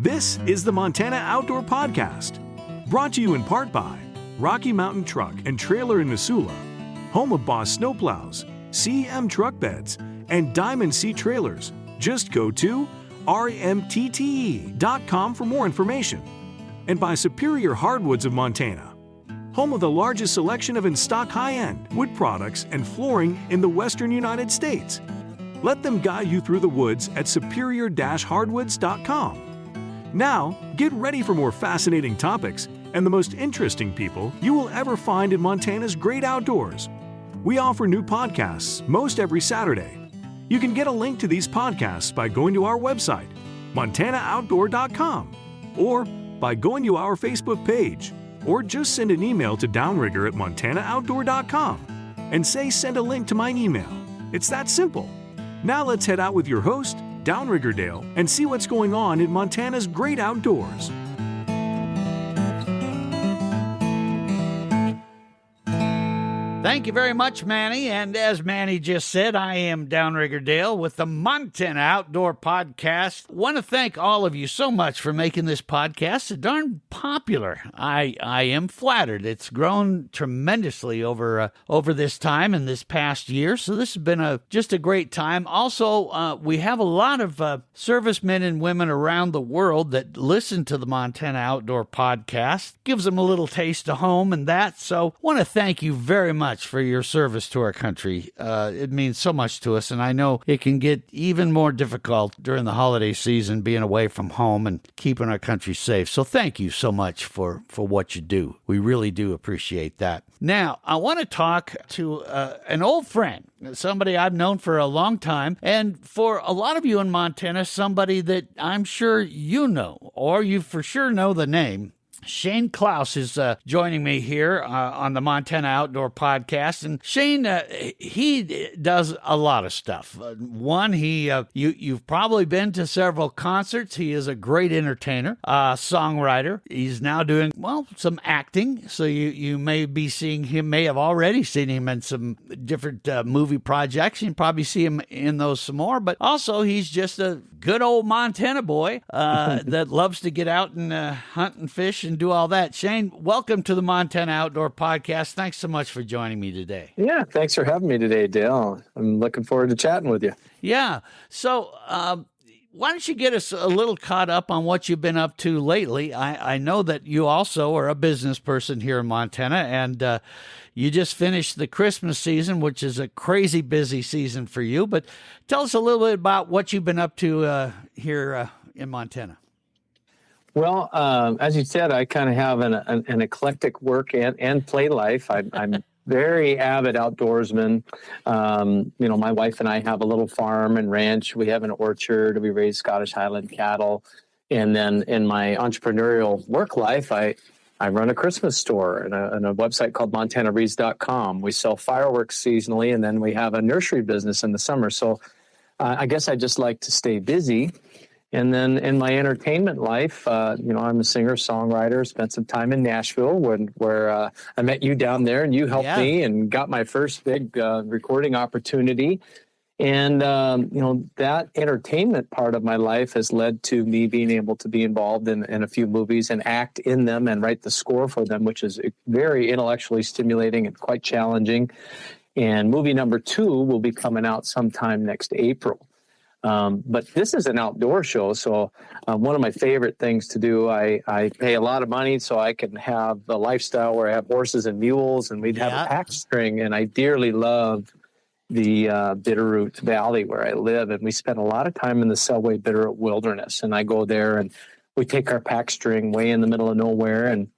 This is the Montana Outdoor Podcast, brought to you in part by Rocky Mountain Truck and Trailer in Missoula, home of Boss Snowplows, CM Truck Beds, and Diamond Sea Trailers. Just go to rmtte.com for more information. And by Superior Hardwoods of Montana, home of the largest selection of in-stock high-end wood products and flooring in the western United States. Let them guide you through the woods at superior-hardwoods.com. Now, get ready for more fascinating topics and the most interesting people you will ever find in Montana's great outdoors. We offer new podcasts most every Saturday. You can get a link to these podcasts by going to our website, montanooutdoor.com, or by going to our Facebook page, or just send an email to Downrigger at montanooutdoor.com and say send a link to my email. It's that simple. Now let's head out with your host, Downrigger Dale, and see what's going on in Montana's great outdoors. Thank you very much, Manny. And as Manny just said, I am Downrigger Dale with the Montana Outdoor Podcast. Want to thank all of you so much for making this podcast so darn popular. I am flattered. It's grown tremendously over this time and this past year. So this has been just a great time. Also, we have a lot of servicemen and women around the world that listen to the Montana Outdoor Podcast. Gives them a little taste of home and that. So want to thank you very much for your service to our country. It means so much to us, and I know it can get even more difficult during the holiday season being away from home and keeping our country safe. So thank you so much for what you do. We really do appreciate that. Now, I want to talk to an old friend, somebody I've known for a long time, and for a lot of you in Montana, somebody that I'm sure you know, or you for sure know the name. Shane Clouse is joining me here on the Montana Outdoor Podcast, and Shane, he does a lot of stuff. One, you've probably been to several concerts. He is a great entertainer, songwriter. He's now doing some acting, so you may be seeing him. May have already seen him in some different movie projects. You can probably see him in those some more. But also, he's just a good old Montana boy that loves to get out and hunt and fish and do all that. Shane, welcome to the Montana Outdoor Podcast. Thanks so much for joining me today. Yeah, thanks for having me today, Dale. I'm looking forward to chatting with you. Yeah. So why don't you get us a little caught up on what you've been up to lately? I know that you also are a business person here in Montana, and you just finished the Christmas season, which is a crazy busy season for you. But tell us a little bit about what you've been up to here in Montana. Well, as you said, I kind of have an eclectic work and play life. I'm very avid outdoorsman. My wife and I have a little farm and ranch. We have an orchard. We raise Scottish Highland cattle. And then in my entrepreneurial work life, I run a Christmas store and a website called MontanaReeds.com. We sell fireworks seasonally, and then we have a nursery business in the summer. So I guess I just like to stay busy. And then in my entertainment life, I'm a singer-songwriter, spent some time in Nashville where I met you down there, and you helped me and got my first big recording opportunity. And, that entertainment part of my life has led to me being able to be involved in a few movies and act in them and write the score for them, which is very intellectually stimulating and quite challenging. And movie number 2 will be coming out sometime next April. But this is an outdoor show, so one of my favorite things to do, I pay a lot of money so I can have a lifestyle where I have horses and mules, and we'd have a pack string, and I dearly love the Bitterroot Valley where I live, and we spend a lot of time in the Selway Bitterroot Wilderness, and I go there, and we take our pack string way in the middle of nowhere, and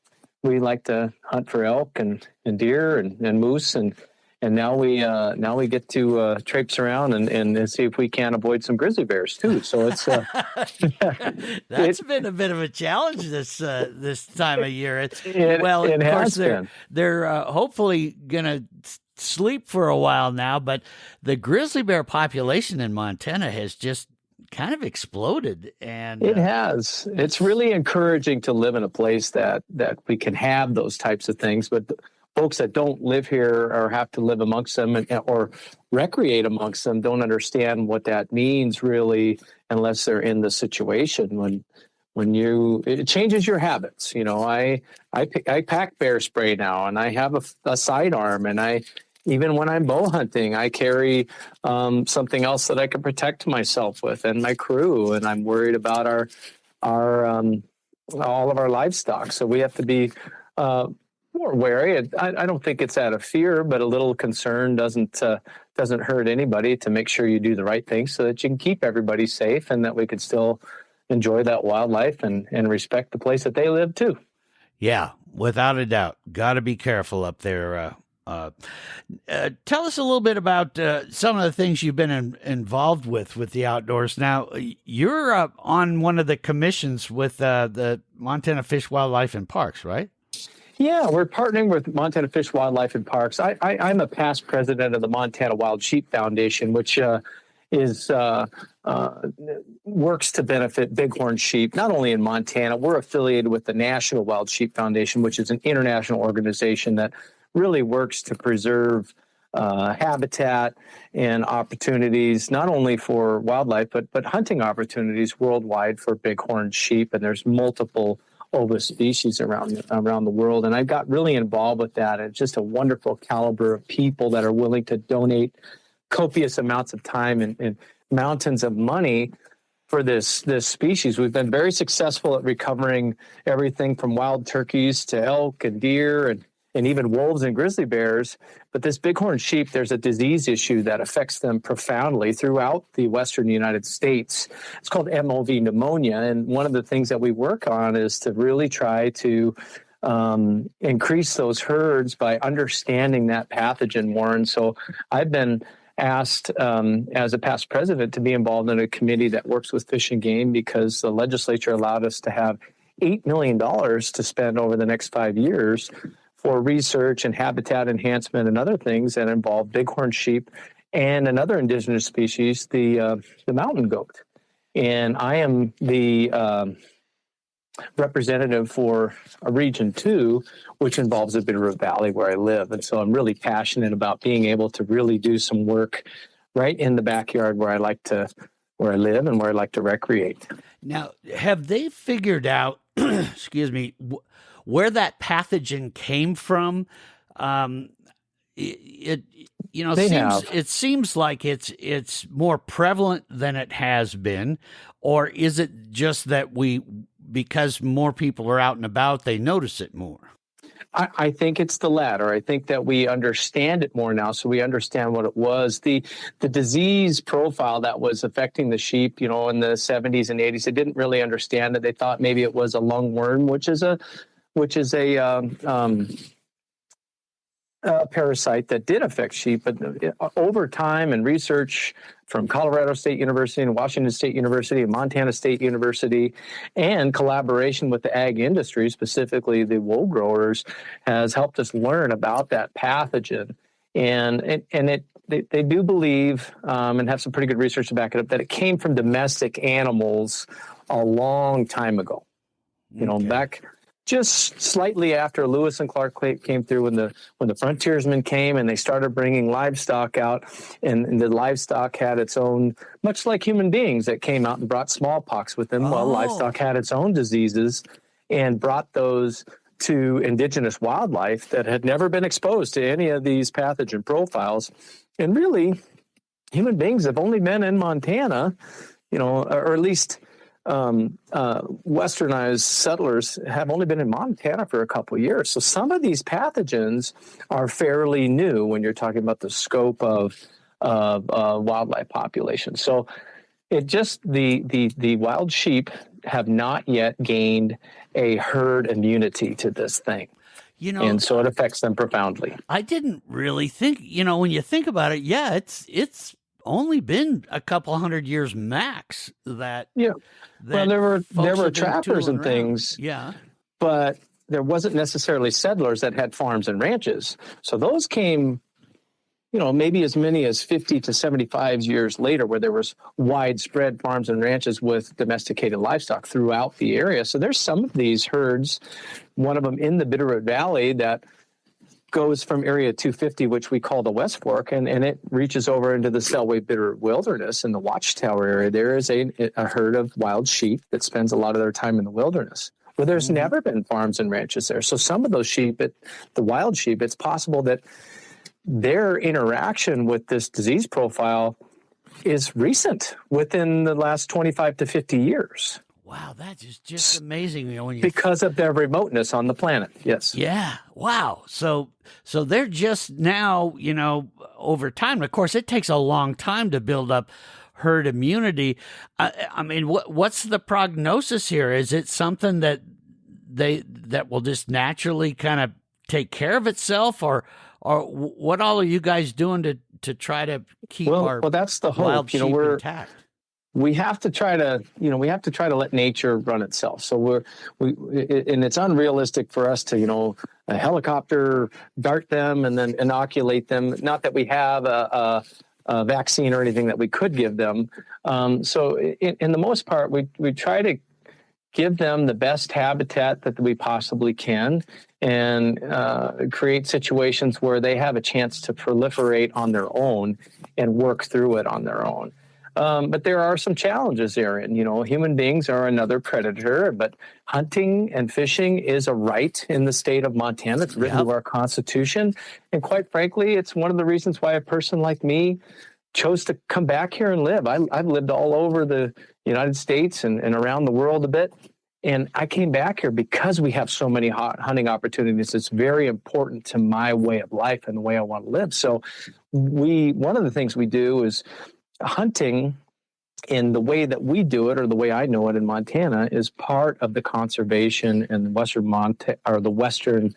we like to hunt for elk and deer and moose, and now we get to traipse around and see if we can avoid some grizzly bears too. So it's that's been a bit of a challenge this time of year. Of course they're hopefully gonna sleep for a while now, but the grizzly bear population in Montana has just kind of exploded, and it has. It's really encouraging to live in a place that we can have those types of things, but folks that don't live here or have to live amongst them or recreate amongst them don't understand what that means really unless they're in the situation. it changes your habits. I pack bear spray now, and I have a sidearm, and even when I'm bow hunting, I carry something else that I can protect myself with and my crew. And I'm worried about our all of our livestock. So we have to be more wary. I don't think it's out of fear, but a little concern doesn't hurt anybody, to make sure you do the right thing so that you can keep everybody safe and that we could still enjoy that wildlife and respect the place that they live too. Yeah, without a doubt. Got to be careful up there. Tell us a little bit about some of the things you've been involved with the outdoors. Now, you're on one of the commissions with the Montana Fish, Wildlife, and Parks, right? Yeah, we're partnering with Montana Fish, Wildlife, and Parks. I'm a past president of the Montana Wild Sheep Foundation, which works to benefit bighorn sheep, not only in Montana. We're affiliated with the National Wild Sheep Foundation, which is an international organization that really works to preserve habitat and opportunities, not only for wildlife, but hunting opportunities worldwide for bighorn sheep. And there's multiple ova species around the world. And I got really involved with that. It's just a wonderful caliber of people that are willing to donate copious amounts of time and mountains of money for this species. We've been very successful at recovering everything from wild turkeys to elk and deer and even wolves and grizzly bears. But this bighorn sheep, there's a disease issue that affects them profoundly throughout the western United States. It's called MOV pneumonia. And one of the things that we work on is to really try to increase those herds by understanding that pathogen more. And so I've been asked as a past president to be involved in a committee that works with Fish and Game, because the legislature allowed us to have $8 million to spend over the next 5 years for research and habitat enhancement and other things that involve bighorn sheep and another indigenous species, the mountain goat. And I am the representative for a region 2, which involves the Bitterroot Valley where I live. And so I'm really passionate about being able to really do some work right in the backyard where I live and where I like to recreate. Now, have they figured out, excuse me, where that pathogen came from? It seems like it's more prevalent than it has been, or is it just that because more people are out and about, they notice it more? I think it's the latter. I think that we understand it more now, so we understand what it was. The disease profile that was affecting the sheep, in the 70s and 80s, they didn't really understand it. They thought maybe it was a lungworm, which is a parasite that did affect sheep. But over time and research from Colorado State University and Washington State University and Montana State University, and collaboration with the ag industry, specifically the wool growers, has helped us learn about that pathogen. And they do believe, and have some pretty good research to back it up, that it came from domestic animals a long time ago. Back just slightly after Lewis and Clark came through, when the frontiersmen came and they started bringing livestock out, and the livestock had its own, much like human beings that came out and brought smallpox with them. Well, livestock had its own diseases and brought those to indigenous wildlife that had never been exposed to any of these pathogen profiles. And really, human beings have only been in Montana, or at least westernized settlers have only been in Montana for a couple of years. So some of these pathogens are fairly new when you're talking about the scope of wildlife population. So it just, the wild sheep have not yet gained a herd immunity to this thing. And so it affects them profoundly. I didn't really think, when you think about it, yeah, it's only been a couple hundred years max that. Yeah. Well, there were trappers and things. Yeah. But there wasn't necessarily settlers that had farms and ranches. So those came, maybe as many as 50 to 75 years later, where there was widespread farms and ranches with domesticated livestock throughout the area. So there's some of these herds, one of them in the Bitterroot Valley, that goes from Area 250, which we call the West Fork, and it reaches over into the Selway Bitter Wilderness in the Watchtower area. There is a herd of wild sheep that spends a lot of their time in the wilderness, where there's never been farms and ranches there. So some of those sheep, the wild sheep, it's possible that their interaction with this disease profile is recent, within the last 25 to 50 years. Wow, that is just amazing. When you because of their remoteness on the planet, yes. Yeah, wow. So they're just now, over time. Of course, it takes a long time to build up herd immunity. I mean, what's the prognosis here? Is it something that will just naturally kind of take care of itself, or what all are you guys doing to try to keep our that's the hope. wild sheep intact? We have to try to let nature run itself. So and it's unrealistic for us to, a helicopter dart them and then inoculate them. Not that we have a vaccine or anything that we could give them. So in the most part, we try to give them the best habitat that we possibly can, and create situations where they have a chance to proliferate on their own and work through it on their own. But there are some challenges there. And, human beings are another predator, but hunting and fishing is a right in the state of Montana. It's written into our Constitution. And quite frankly, it's one of the reasons why a person like me chose to come back here and live. I've lived all over the United States and around the world a bit. And I came back here because we have so many hunting opportunities. It's very important to my way of life and the way I want to live. So one of the things we do is hunting in the way that we do it, or the way I know it in Montana, is part of the conservation and the Western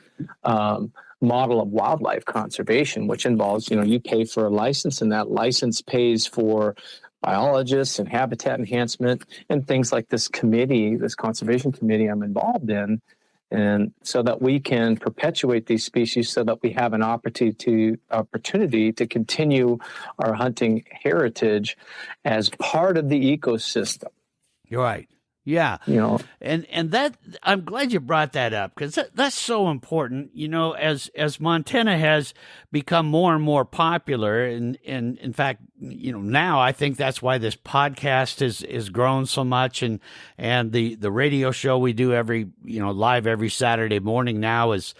model of wildlife conservation, which involves, you pay for a license, and that license pays for biologists and habitat enhancement and things like this conservation committee I'm involved in. And so that we can perpetuate these species, so that we have an opportunity to continue our hunting heritage as part of the ecosystem. You're right. Yeah. And that, I'm glad you brought that up, because that's so important, as Montana has become more and more popular. And in fact, now I think that's why this podcast is grown so much. And the radio show we do live every Saturday morning now is,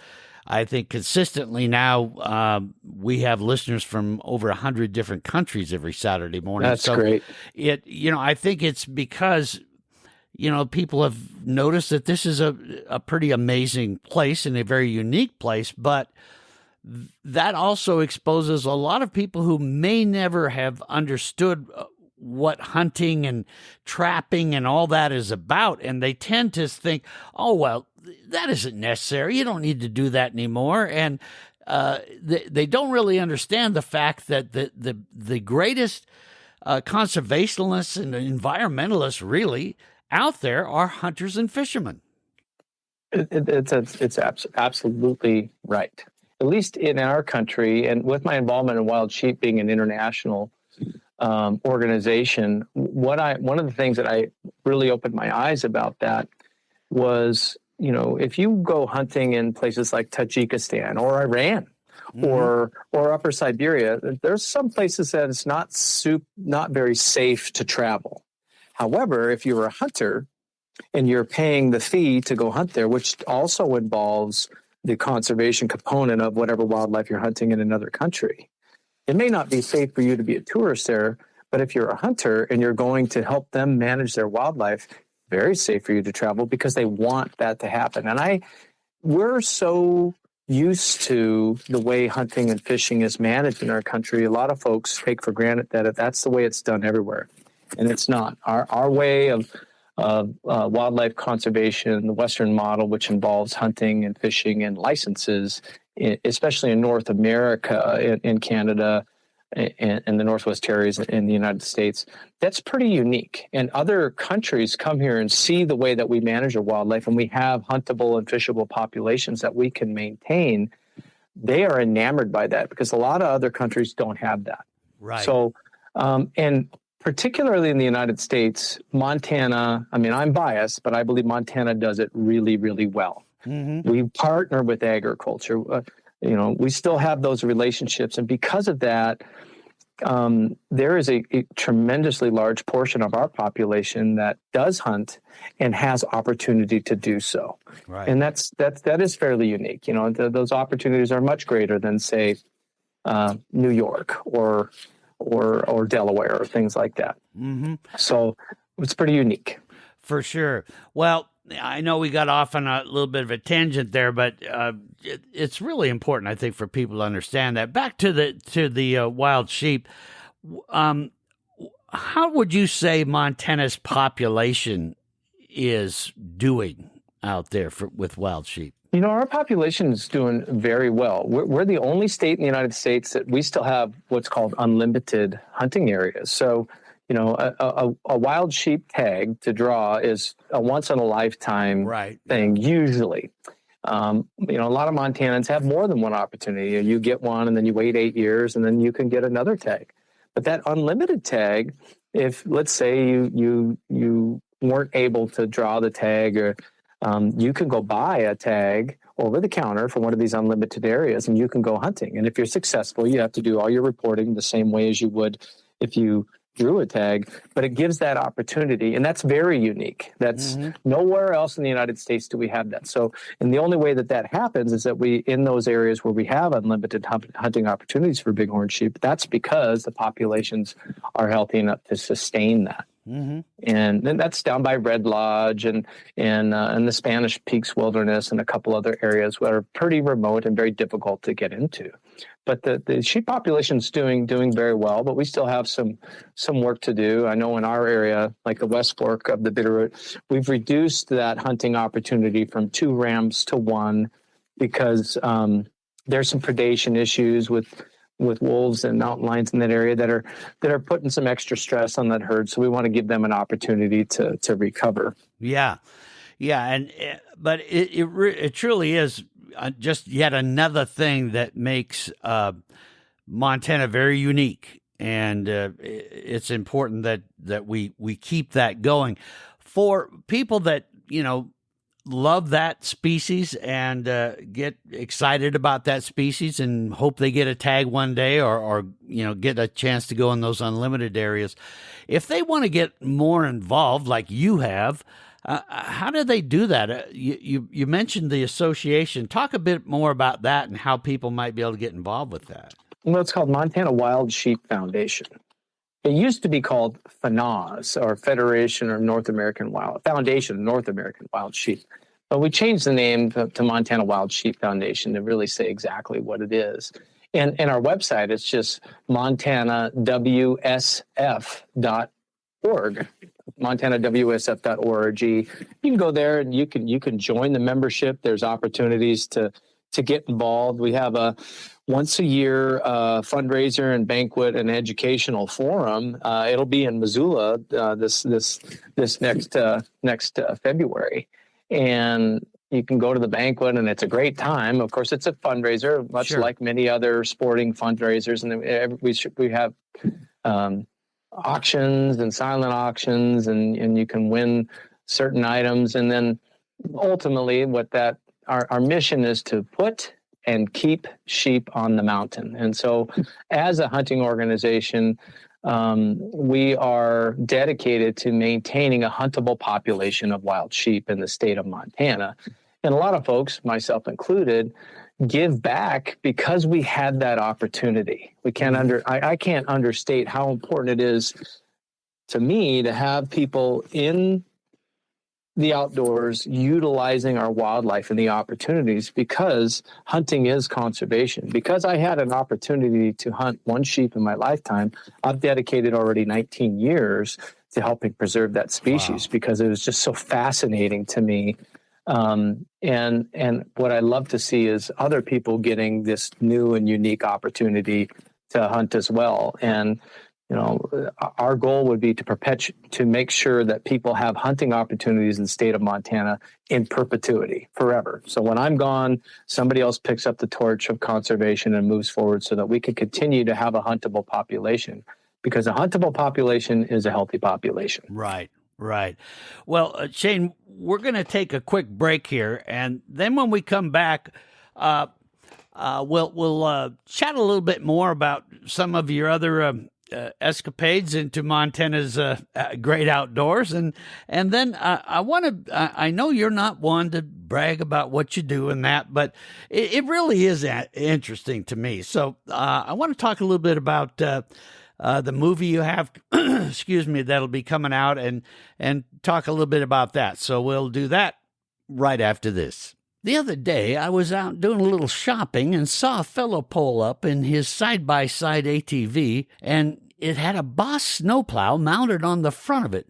I think, consistently now, we have listeners from over 100 different countries every Saturday morning. That's great. I think it's because people have noticed that this is a pretty amazing place and a very unique place, but that also exposes a lot of people who may never have understood what hunting and trapping and all that is about. And they tend to think, oh, well, that isn't necessary. You don't need to do that anymore. And they don't really understand the fact that the greatest conservationists and environmentalists really out there are hunters and fishermen. It's absolutely right. At least in our country, and with my involvement in wild sheep being an international organization, one of the things that I really opened my eyes about that was, if you go hunting in places like Tajikistan or Iran, or Upper Siberia, there's some places that it's not very safe to travel. However, if you're a hunter and you're paying the fee to go hunt there, which also involves the conservation component of whatever wildlife you're hunting in another country, it may not be safe for you to be a tourist there, but if you're a hunter and you're going to help them manage their wildlife, very safe for you to travel, because they want that to happen. And we're so used to the way hunting and fishing is managed in our country. A lot of folks take for granted that that's the way it's done everywhere. And it's not. Our way of wildlife conservation, the Western model, which involves hunting and fishing and licenses, especially in North America, in Canada, and the Northwest Territories in the United States, that's pretty unique. And other countries come here and see the way that we manage our wildlife, and we have huntable and fishable populations that we can maintain. They are enamored by that, because a lot of other countries don't have that. Right. So, and particularly in the United States, Montana, I'm biased, but I believe Montana does it really, really well. We partner with agriculture. we still have those relationships. And because of that, there is a tremendously large portion of our population that does hunt and has opportunity to do so. Right. And that is fairly unique. Those opportunities are much greater than, say, New York or Delaware or things like that. Mm-hmm. So it's pretty unique. For sure. Well, I know we got off on a little bit of a tangent there, but it's really important, I think, for people to understand that. Back to the wild sheep. How would you say Montana's population is doing out there with wild sheep? Our population is doing very well. We're the only state in the United States that we still have what's called unlimited hunting areas. So, a wild sheep tag to draw is a once in a lifetime thing, usually. A lot of Montanans have more than one opportunity. You get one and then you wait 8 years and then you can get another tag. But that unlimited tag, if let's say you weren't able to draw the tag, or you can go buy a tag over the counter for one of these unlimited areas and you can go hunting. And if you're successful, you have to do all your reporting the same way as you would if you drew a tag, but it gives that opportunity. And that's very unique. That's nowhere else in the United States do we have that. So, and the only way that happens is that in those areas where we have unlimited hunting opportunities for bighorn sheep, that's because the populations are healthy enough to sustain that. Mm-hmm. And then that's down by Red Lodge and the Spanish Peaks Wilderness and a couple other areas that are pretty remote and very difficult to get into. But the sheep population is doing very well, but we still have some work to do. I know in our area, like the West Fork of the Bitterroot, we've reduced that hunting opportunity from 2 rams to 1 because there's some predation issues with wolves and mountain lions in that area that are putting some extra stress on that herd. So we want to give them an opportunity to recover. Yeah, but it truly is just yet another thing that makes Montana very unique, and it's important that we keep that going for people that love that species and get excited about that species and hope they get a tag one day or get a chance to go in those unlimited areas. If they want to get more involved like you have, how do they do that? You mentioned the association. Talk a bit more about that and how people might be able to get involved with that. Well, it's called Montana Wild Sheep Foundation. It used to be called FNAWS, or Federation of North American Wild Foundation of North American Wild Sheep. But we changed the name to Montana Wild Sheep Foundation to really say exactly what it is. And our website, it's just montanawsf.org. montanawsf.org. You can go there and you can join the membership. There's opportunities to get involved. We have a once a year fundraiser and banquet and educational forum. It'll be in Missoula this next February, and you can go to the banquet and it's a great time. Of course, it's a fundraiser, much like many other sporting fundraisers, and we have auctions and silent auctions, and you can win certain items. And then ultimately our mission is to put and keep sheep on the mountain. And so as a hunting organization, we are dedicated to maintaining a huntable population of wild sheep in the state of Montana. And a lot of folks, myself included, give back because we had that opportunity. I can't understate how important it is to me to have people in the outdoors utilizing our wildlife and the opportunities, because hunting is conservation. Because I had an opportunity to hunt one sheep in my lifetime, I've dedicated already 19 years to helping preserve that species. Wow. Because it was just so fascinating to me. And what I love to see is other people getting this new and unique opportunity to hunt as well. And our goal would be to make sure that people have hunting opportunities in the state of Montana in perpetuity, forever. So when I'm gone, somebody else picks up the torch of conservation and moves forward so that we can continue to have a huntable population, because a huntable population is a healthy population. Right. Well, Shane, we're going to take a quick break here, and then when we come back, We'll chat a little bit more about some of your other escapades into Montana's great outdoors, and then I want to. I know you're not one to brag about what you do and that, but it really is interesting to me. So I want to talk a little bit about the movie you have, excuse me, that'll be coming out, and talk a little bit about that. So we'll do that right after this. The other day, I was out doing a little shopping and saw a fellow pull up in his side-by-side ATV, and it had a Boss snowplow mounted on the front of it.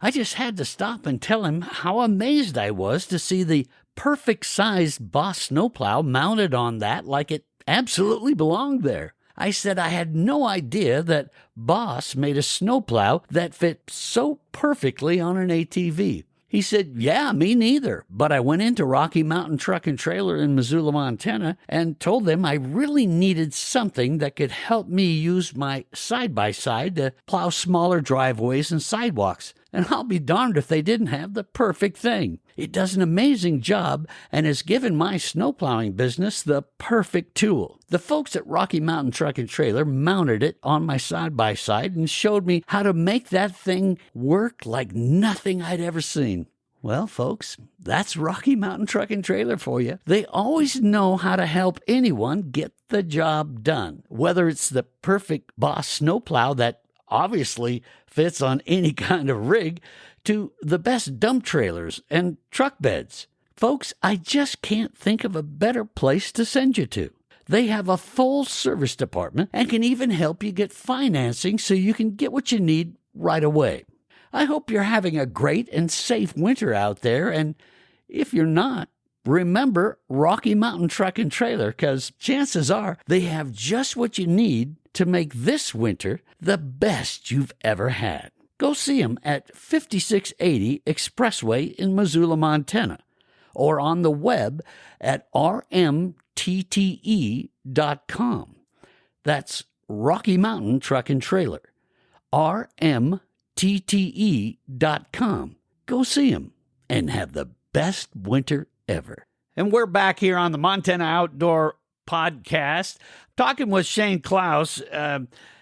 I just had to stop and tell him how amazed I was to see the perfect-sized Boss snowplow mounted on that like it absolutely belonged there. I said I had no idea that Boss made a snowplow that fit so perfectly on an ATV. He said, yeah, me neither. But I went into Rocky Mountain Truck and Trailer in Missoula, Montana, and told them I really needed something that could help me use my side-by-side to plow smaller driveways and sidewalks. And I'll be darned if they didn't have the perfect thing. It does an amazing job and has given my snowplowing business the perfect tool. The folks at Rocky Mountain Truck and Trailer mounted it on my side-by-side and showed me how to make that thing work like nothing I'd ever seen. Well, folks, that's Rocky Mountain Truck and Trailer for you. They always know how to help anyone get the job done, whether it's the perfect Boss snowplow that obviously fits on any kind of rig, to the best dump trailers and truck beds. Folks, I just can't think of a better place to send you to. They have a full service department and can even help you get financing so you can get what you need right away. I hope you're having a great and safe winter out there, and if you're not, remember Rocky Mountain Truck and Trailer, because chances are they have just what you need to make this winter the best you've ever had. Go see them at 5680 Expressway in Missoula, Montana, or on the web at rmtte.com. That's Rocky Mountain Truck and Trailer, rmtte.com. Go see them and have the best winter ever. And we're back here on the Montana Outdoor Podcast, talking with Shane Clouse.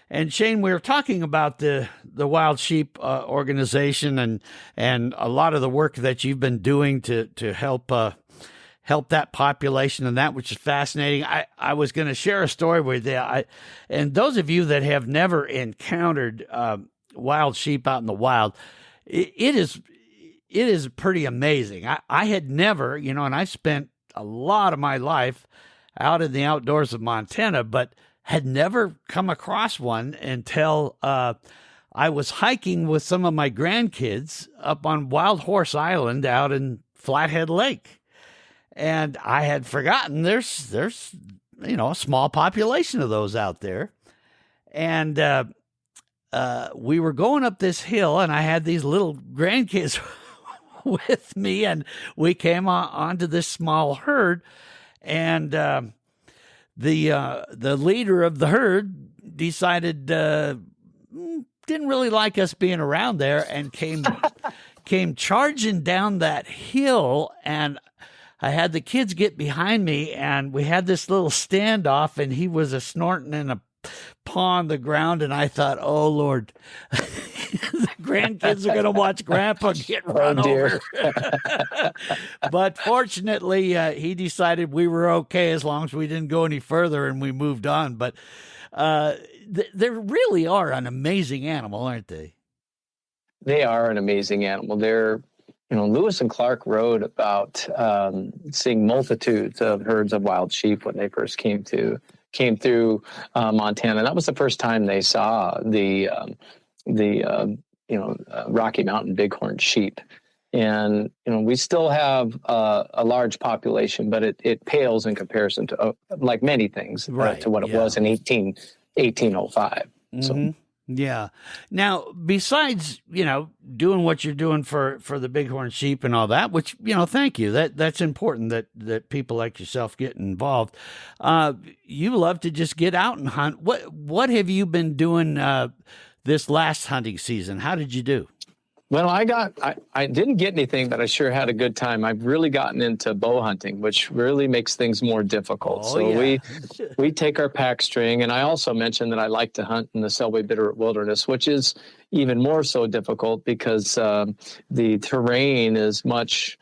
And Shane, we were talking about the Wild Sheep organization and a lot of the work that you've been doing to help that population and that, which is fascinating. I was going to share a story with you. And those of you that have never encountered wild sheep out in the wild, it is pretty amazing. I had never, and I spent a lot of my life out in the outdoors of Montana, but had never come across one until I was hiking with some of my grandkids up on Wild Horse Island out in Flathead Lake. And I had forgotten there's a small population of those out there. And we were going up this hill, and I had these little grandkids with me, and we came onto this small herd, and the leader of the herd decided didn't really like us being around there, and came charging down that hill, and I had the kids get behind me, and we had this little standoff, and he was a snorting and a paw on the ground, and I thought, oh Lord, the grandkids are going to watch Grandpa get run over. But fortunately, he decided we were okay as long as we didn't go any further, and we moved on. But they really are an amazing animal, aren't they? They are an amazing animal. They're, Lewis and Clark wrote about seeing multitudes of herds of wild sheep when they first came through Montana. That was the first time they saw the Rocky Mountain Bighorn sheep. And, we still have a large population, but it pales in comparison to, like many things, right, to what it was in 1805. Mm-hmm. So. Yeah. Now, besides, doing what you're doing for the bighorn sheep and all that, which, thank you. That's important that people like yourself get involved. You love to just get out and hunt. What have you been doing this last hunting season? How did you do? Well, I didn't get anything, but I sure had a good time. I've really gotten into bow hunting, which really makes things more difficult. Oh, So yeah. we take our pack string, and I also mentioned that I like to hunt in the Selway Bitterroot Wilderness, which is even more so difficult because the terrain is much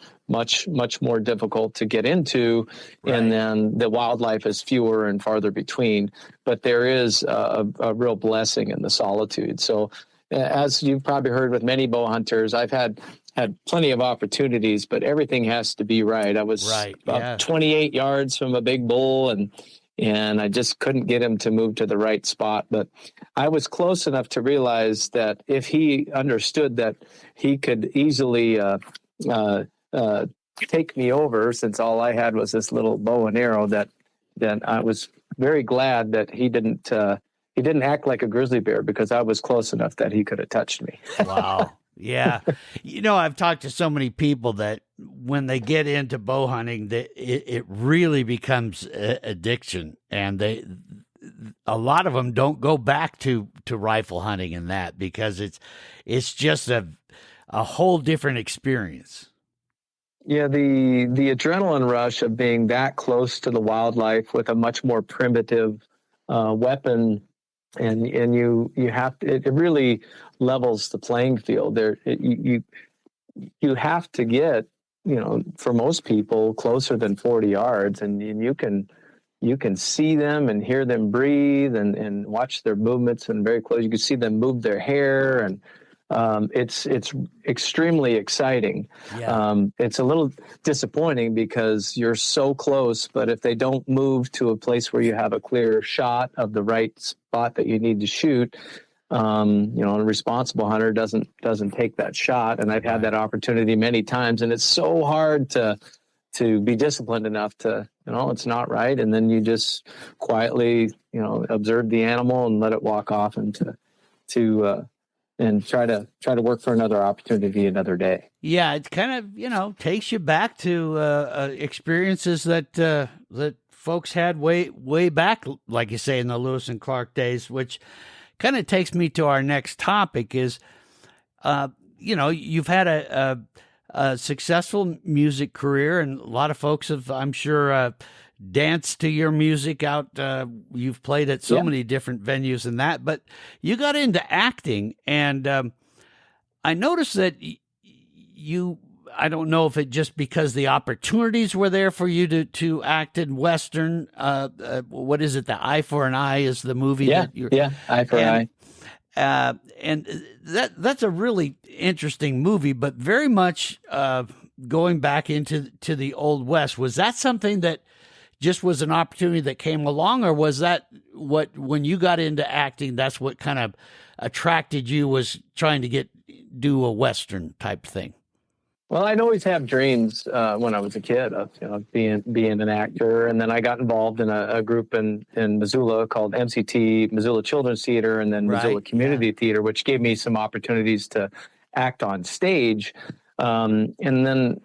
more difficult to get into, Right. and then the wildlife is fewer and farther between. But there is a real blessing in the solitude. So, as you've probably heard with many bow hunters, I've had plenty of opportunities, but everything has to be right. I was about 28 yards from a big bull, and I just couldn't get him to move to the right spot. But I was close enough to realize that if he understood that he could easily take me over, since all I had was this little bow and arrow, that I was very glad that he didn't act like a grizzly bear, because I was close enough that he could have touched me. Wow. Yeah. I've talked to so many people that when they get into bow hunting, it really becomes addiction, and a lot of them don't go back to rifle hunting and that, because it's just a whole different experience. Yeah, the adrenaline rush of being that close to the wildlife with a much more primitive weapon, and you have to, it really levels the playing field. You have to get, for most people, closer than 40 yards, and you can see them and hear them breathe and watch their movements, and very close. You can see them move their hair, and it's extremely exciting. Yeah. It's a little disappointing because you're so close, but if they don't move to a place where you have a clear shot of the right spot that you need to shoot, a responsible hunter doesn't take that shot. And I've had that opportunity many times, and it's so hard to be disciplined enough to, it's not right. And then you just quietly, observe the animal and let it walk off and and try to work for another opportunity another day. Yeah, it kind of, takes you back to experiences that folks had way back, like you say, in the Lewis and Clark days, which kind of takes me to our next topic is, you've had a successful music career, and a lot of folks have, I'm sure, danced to your music out. You've played at so many different venues and that, but you got into acting, and I noticed that I don't know if it just because the opportunities were there for you to act in Western. What is it? The Eye for an Eye is the movie. Yeah, Eye for an Eye. And that's a really interesting movie, but very much going back into the Old West. Was that something that just was an opportunity that came along, or was that when you got into acting, that's what kind of attracted you, was trying to do a Western type thing? Well, I'd always have dreams when I was a kid of being an actor, and then I got involved in a group in Missoula called MCT, Missoula Children's Theater, and then Missoula Community Theater, which gave me some opportunities to act on stage. And then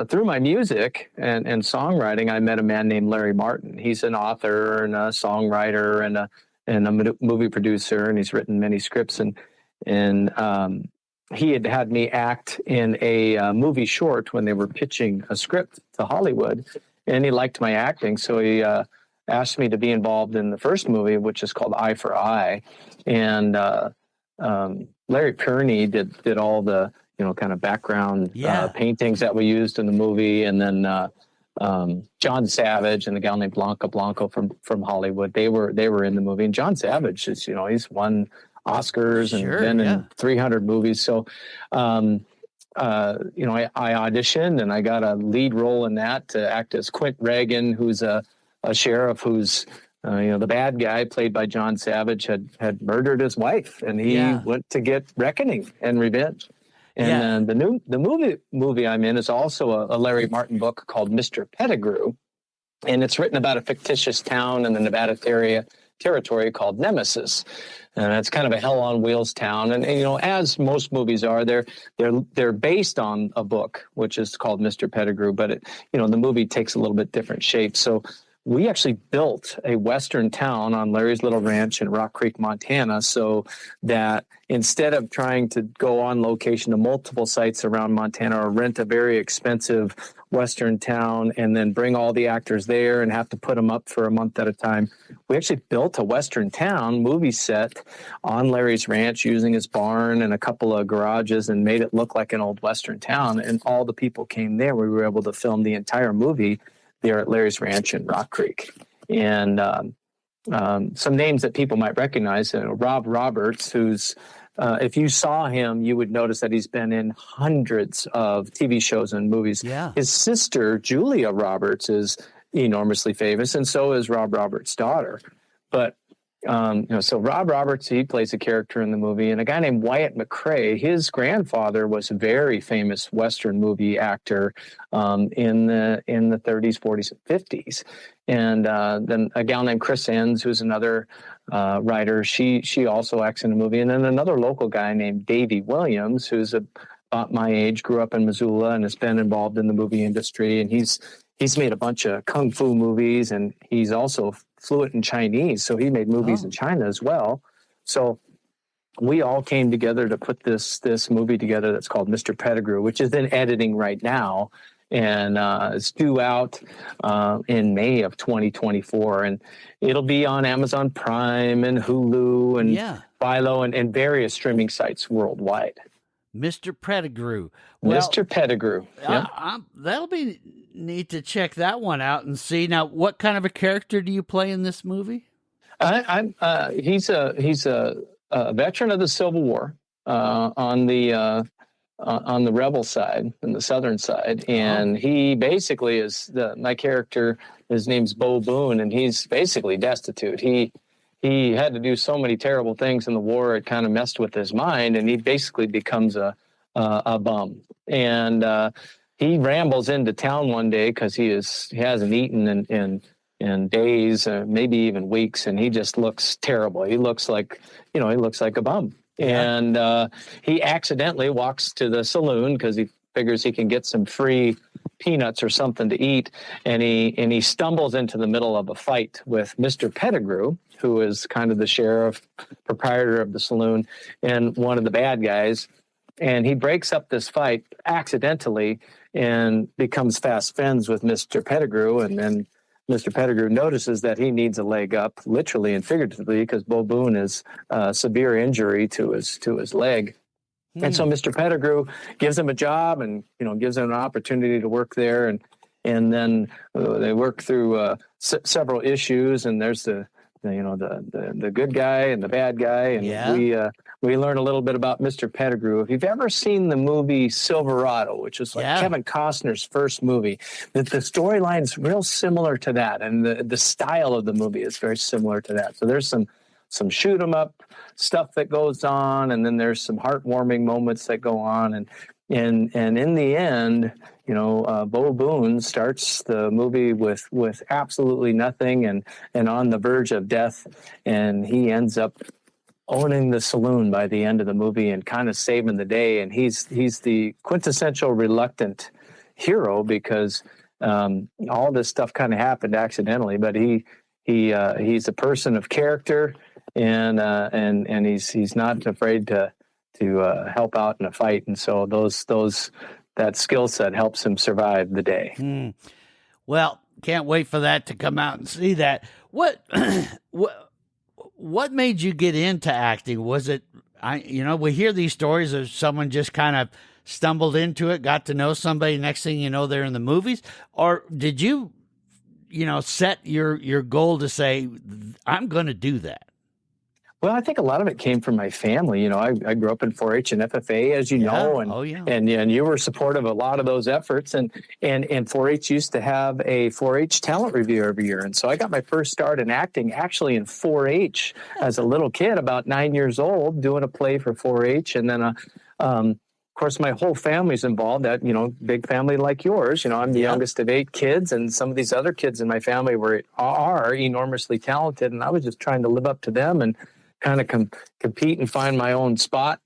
through my music and songwriting, I met a man named Larry Martin. He's an author and a songwriter and a movie producer, and he's written many scripts, and he had me act in a movie short when they were pitching a script to Hollywood, and he liked my acting, so he asked me to be involved in the first movie, which is called Eye for Eye. And Larry Perney did all the kind of background paintings that we used in the movie, and then John Savage and a gal named Blanca Blanco from Hollywood, they were in the movie. And John Savage is he's won Oscars and been in 300 movies. So, I auditioned and I got a lead role in that to act as Quint Reagan, who's a sheriff who's, the bad guy played by John Savage had murdered his wife, and he went to get reckoning and revenge. And then the movie I'm in is also a Larry Martin book called Mr. Pettigrew, and it's written about a fictitious town in the Nevada territory called Nemesis. And it's kind of a hell on wheels town. And as most movies are, they're based on a book, which is called Mr. Pettigrew, but the movie takes a little bit different shape. So we actually built a Western town on Larry's Little Ranch in Rock Creek, Montana, so that instead of trying to go on location to multiple sites around Montana or rent a very expensive Western town and then bring all the actors there and have to put them up for a month at a time, we actually built a Western town movie set on Larry's ranch using his barn and a couple of garages and made it look like an old Western town. And all the people came there. We were able to film the entire movie there at Larry's Ranch in Rock Creek. And some names that people might recognize, Rob Roberts, who's, if you saw him, you would notice that he's been in hundreds of TV shows and movies. Yeah. His sister, Julia Roberts, is enormously famous, and so is Rob Roberts' daughter. But so Rob Roberts, he plays a character in the movie, and a guy named Wyatt McCrae, his grandfather was a very famous Western movie actor in the 30s, 40s, and 50s. And then a gal named Chris Enns, who's another writer, she also acts in the movie. And then another local guy named Davey Williams, who's about my age, grew up in Missoula and has been involved in the movie industry. And he's made a bunch of kung fu movies, and he's also fluent in Chinese, so he made movies in China as well. So we all came together to put this movie together that's called Mr. Pettigrew, which is in editing right now, and it's due out in May of 2024, and it'll be on Amazon Prime and Hulu and Philo and various streaming sites worldwide. Mr. Pettigrew. Well, Mr. Pettigrew. Yeah. That'll be neat to check that one out and see. Now, what kind of a character do you play in this movie? He's a veteran of the Civil War on the rebel side, on the southern side, and he basically is my character. His name's Bo Boone, and he's basically destitute. He had to do so many terrible things in the war, it kind of messed with his mind, and he basically becomes a bum. And he rambles into town one day because he hasn't eaten in days, maybe even weeks, and he just looks terrible. He looks like a bum. Yeah. And he accidentally walks to the saloon because he figures he can get some free peanuts or something to eat, and he stumbles into the middle of a fight with Mr. Pettigrew, who is kind of the sheriff, proprietor of the saloon, and one of the bad guys. And he breaks up this fight accidentally and becomes fast friends with Mr. Pettigrew. And then Mr. Pettigrew notices that he needs a leg up, literally and figuratively, because Bo Boone is severe injury to his leg. And so Mr. Pettigrew gives him a job and, gives him an opportunity to work there. And then they work through several issues, and there's the good guy and the bad guy. And we learn a little bit about Mr. Pettigrew. If you've ever seen the movie Silverado, which is Kevin Costner's first movie, the storyline is real similar to that. And the style of the movie is very similar to that. So there's some shoot 'em up stuff that goes on, and then there's some heartwarming moments that go on, and in the end, Bo Boone starts the movie with absolutely nothing and on the verge of death, and he ends up owning the saloon by the end of the movie and kind of saving the day. And he's the quintessential reluctant hero because all this stuff kind of happened accidentally, but he's a person of character. And he's not afraid to help out in a fight, and so that skill set helps him survive the day. Well, can't wait for that to come out and see that. What made you get into acting? Was it we hear these stories of someone just kind of stumbled into it, got to know somebody, next thing you know they're in the movies, or did you set your goal to say I'm going to do that? Well, I think a lot of it came from my family. I grew up in 4-H and FFA, as you know, and you were supportive of a lot of those efforts. And 4-H used to have a 4-H talent review every year. And so I got my first start in acting actually in 4-H as a little kid, about 9 years old, doing a play for 4-H. And then, of course, my whole family's involved. That big family like yours. I'm the youngest of 8 kids, and some of these other kids in my family are enormously talented. And I was just trying to live up to them and kind of compete and find my own spot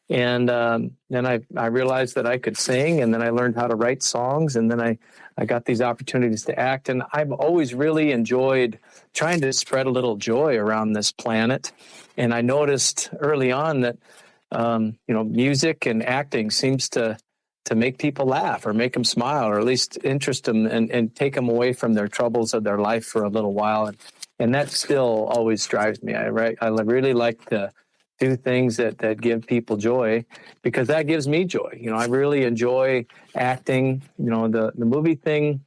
And then I realized that I could sing, and then I learned how to write songs, and then I got these opportunities to act. And I've always really enjoyed trying to spread a little joy around this planet. And I noticed early on that, music and acting seems to make people laugh or make them smile, or at least interest them and take them away from their troubles of their life for a little while. And that still always drives me. I really like to do things that give people joy, because that gives me joy. I really enjoy acting. The movie thing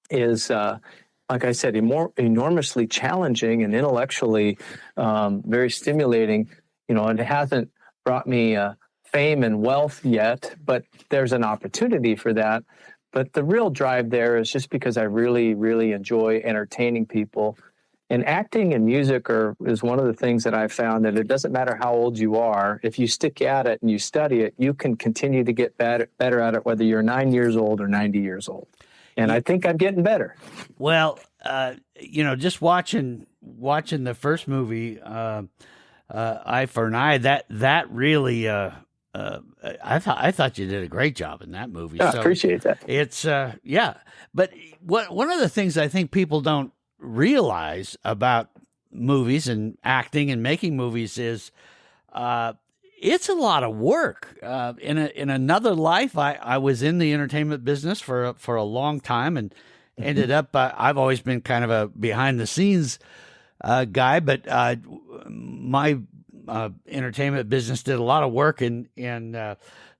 is, like I said, enormously challenging and intellectually very stimulating. It hasn't brought me fame and wealth yet, but there's an opportunity for that. But the real drive there is just because I really, really enjoy entertaining people. And acting and music is one of the things that I've found, that it doesn't matter how old you are. If you stick at it and you study it, you can continue to get better at it, whether you're 9 years old or 90 years old. And I think I'm getting better. Well, just watching the first movie, Eye for an Eye, that really, I thought you did a great job in that movie. I appreciate that. It's but one of the things I think people don't realize about movies and acting and making movies is it's a lot of work. In another life, I was in the entertainment business for a long time, and ended up I've always been kind of a behind the scenes guy, but my entertainment business did a lot of work in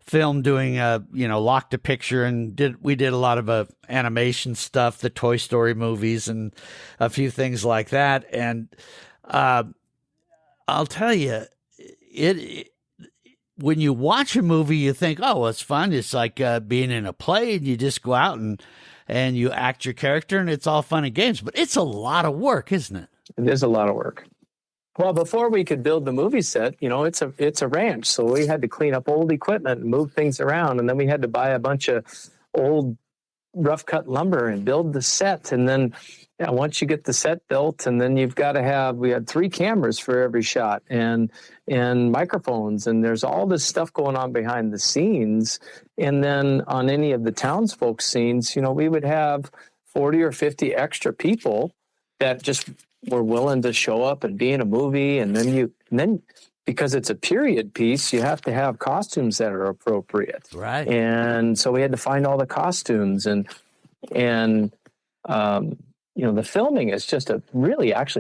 film, doing Lock to Picture, and we did a lot of animation stuff, the Toy Story movies, and a few things like that. And I'll tell you, when you watch a movie, you think, oh, well, it's fun. It's like being in a play, and you just go out and you act your character, and it's all fun and games. But it's a lot of work, isn't it? It is a lot of work. Well, before we could build the movie set, it's a ranch. So we had to clean up old equipment and move things around. And then we had to buy a bunch of old rough cut lumber and build the set. And then once you get the set built, and then you've got to we had 3 cameras for every shot and microphones. And there's all this stuff going on behind the scenes. And then on any of the townsfolk scenes, we would have 40 or 50 extra people that just were willing to show up and be in a movie. And then because it's a period piece, you have to have costumes that are appropriate. Right. And so we had to find all the costumes, and the filming is just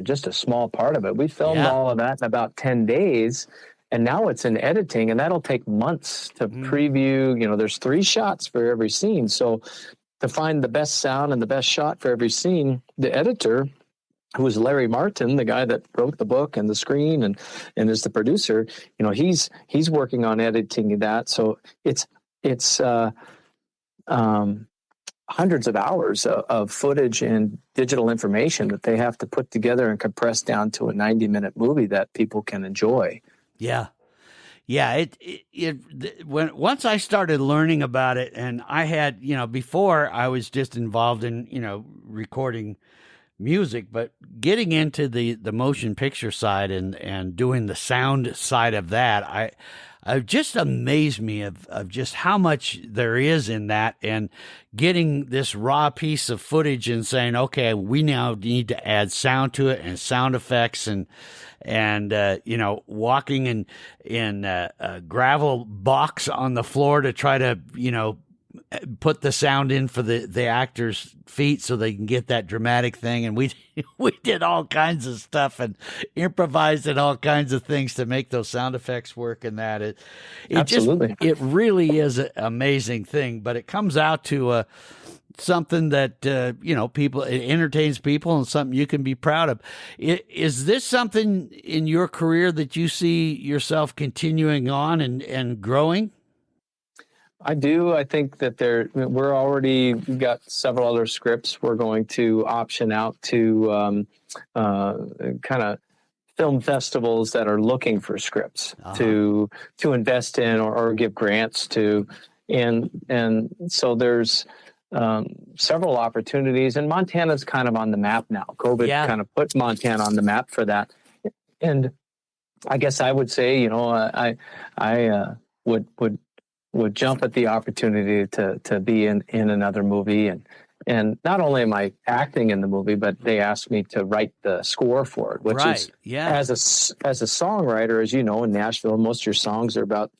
just a small part of it. We filmed all of that in about 10 days, and now it's in editing, and that'll take months to preview. There's 3 shots for every scene. So to find the best sound and the best shot for every scene, the editor, who is Larry Martin, the guy that wrote the book and the screen and is the producer, he's working on editing that. So it's hundreds of hours of footage and digital information that they have to put together and compress down to a 90-minute movie that people can enjoy. Yeah. Yeah, once I started learning about it, and I had, before I was just involved in, recording music, but getting into the motion picture side and doing the sound side of that, I just amazed me of just how much there is in that, and getting this raw piece of footage and saying, okay, we now need to add sound to it and sound effects and walking in a gravel box on the floor to try to, put the sound in for the actors' feet so they can get that dramatic thing. And we did all kinds of stuff and improvised and all kinds of things to make those sound effects work. And that it Absolutely. It really is an amazing thing. But it comes out to something that people, it entertains people, and something you can be proud of. Is this something in your career that you see yourself continuing on and growing? I do. I think that we've got several other scripts we're going to option out to kind of film festivals that are looking for scripts to invest in or give grants to. And so there's several opportunities, and Montana's kind of on the map now. COVID kind of put Montana on the map for that. And I guess I would say, I would jump at the opportunity to be in another movie, and not only am I acting in the movie, but they asked me to write the score for it, which is, as a songwriter, as you know, in Nashville, most of your songs are about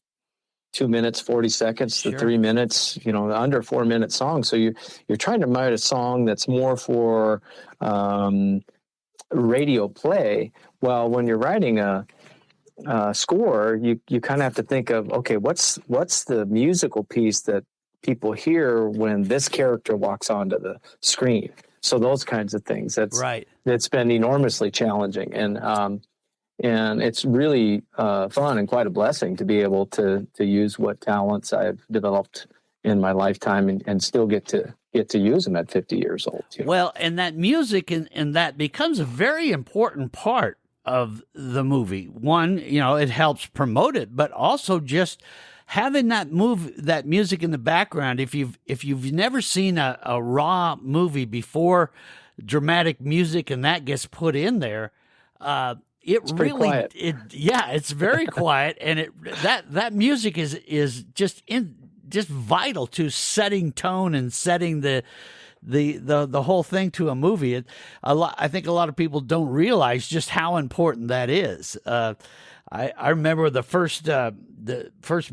2 minutes, 40 seconds to 3 minutes, under 4 minute songs. So you're trying to write a song that's more for radio play. Well, when you're writing a score, you kind of have to think of, okay, what's the musical piece that people hear when this character walks onto the screen? So those kinds of things. That's been enormously challenging, and it's really fun and quite a blessing to be able to use what talents I've developed in my lifetime and still get to use them at 50 years old. Well, and that music and that becomes a very important part of the movie. One, it helps promote it, but also just having that music in the background. If you've never seen a raw movie before, dramatic music, and that gets put in there, it's really quiet. It's very quiet, and that music is just vital to setting tone and setting the whole thing to a movie. I think a lot of people don't realize just how important that is. I remember the first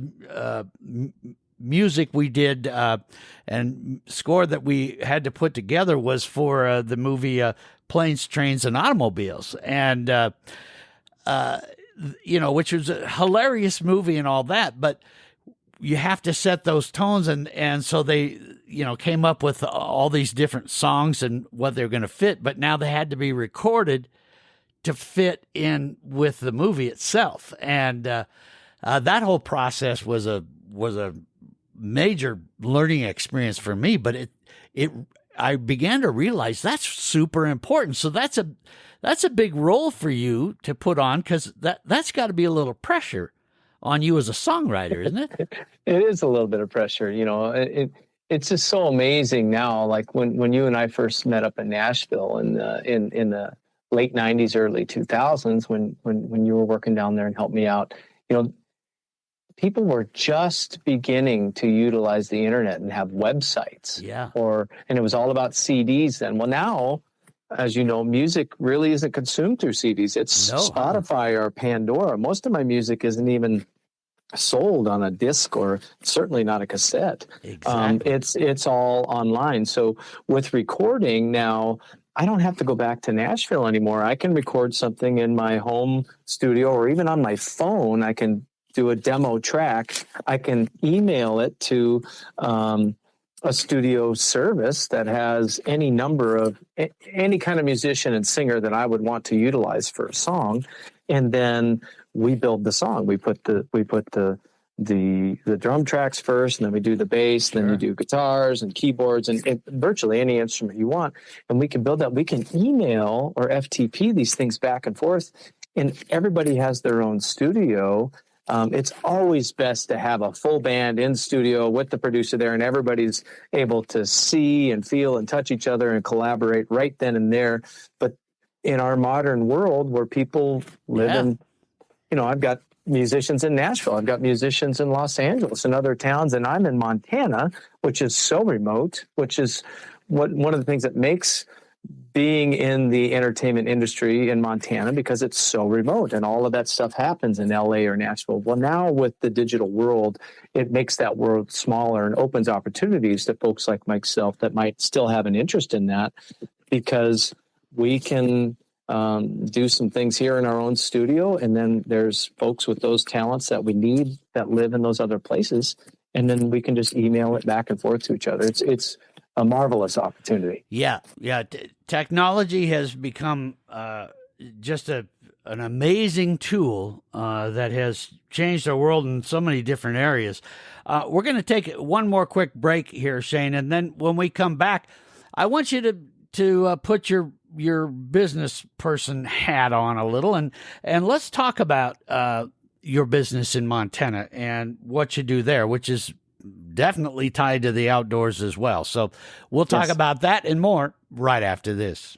music we did and score that we had to put together was for the movie Planes, Trains, and Automobiles, and which was a hilarious movie and all that, but you have to set those tones, and so they came up with all these different songs and what they're going to fit, but now they had to be recorded to fit in with the movie itself, and that whole process was a major learning experience for me. But I began to realize that's super important. So that's a big role for you to put on, because that's got to be a little pressure on you as a songwriter, isn't it? It is a little bit of pressure. It's just so amazing now. Like when you and I first met up in Nashville in the late 90s, early 2000s, when you were working down there and helped me out, people were just beginning to utilize the internet and have websites. Yeah. And it was all about CDs then. Well, now, as you know, music really isn't consumed through CDs. It's Spotify or Pandora. Most of my music isn't even sold on a disc, or certainly not a cassette. Exactly. It's all online. So with recording now, I don't have to go back to Nashville anymore. I can record something in my home studio, or even on my phone. I can do a demo track. I can email it to a studio service that has any number of any kind of musician and singer that I would want to utilize for a song, and then we build the song. We put the drum tracks first, and then we do the bass, then you do guitars and keyboards and virtually any instrument you want, and we can build that. We can email or FTP these things back and forth, and everybody has their own studio. It's always best to have a full band in studio with the producer there, and everybody's able to see and feel and touch each other and collaborate right then and there. But in our modern world where people live in, I've got musicians in Nashville, I've got musicians in Los Angeles and other towns, and I'm in Montana, which is so remote, which is one of the things that makes being in the entertainment industry in Montana, because it's so remote and all of that stuff happens in LA or Nashville. Well, now with the digital world, it makes that world smaller and opens opportunities to folks like myself that might still have an interest in that, because we can do some things here in our own studio, and then there's folks with those talents that we need that live in those other places, and then we can just email it back and forth to each other. It's a marvelous opportunity. Yeah. Technology has become just an amazing tool that has changed our world in so many different areas. We're going to take one more quick break here, Shane, and then when we come back, I want you to put your business person hat on a little, and let's talk about your business in Montana and what you do there, which is definitely tied to the outdoors as well. So we'll talk about that and more right after this.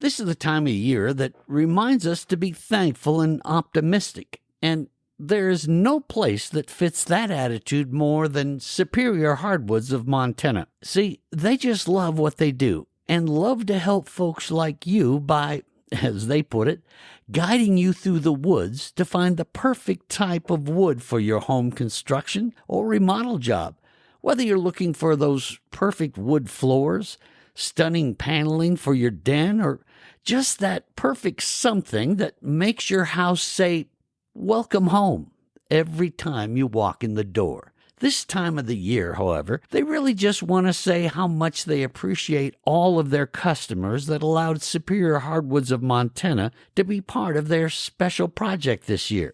This is the time of year that reminds us to be thankful and optimistic, and there is no place that fits that attitude more than Superior Hardwoods of Montana. See, they just love what they do and love to help folks like you by, as they put it, guiding you through the woods to find the perfect type of wood for your home construction or remodel job. Whether you're looking for those perfect wood floors, stunning paneling for your den, or just that perfect something that makes your house say, "Welcome home," every time you walk in the door. This time of the year, however, they really just want to say how much they appreciate all of their customers that allowed Superior Hardwoods of Montana to be part of their special project this year.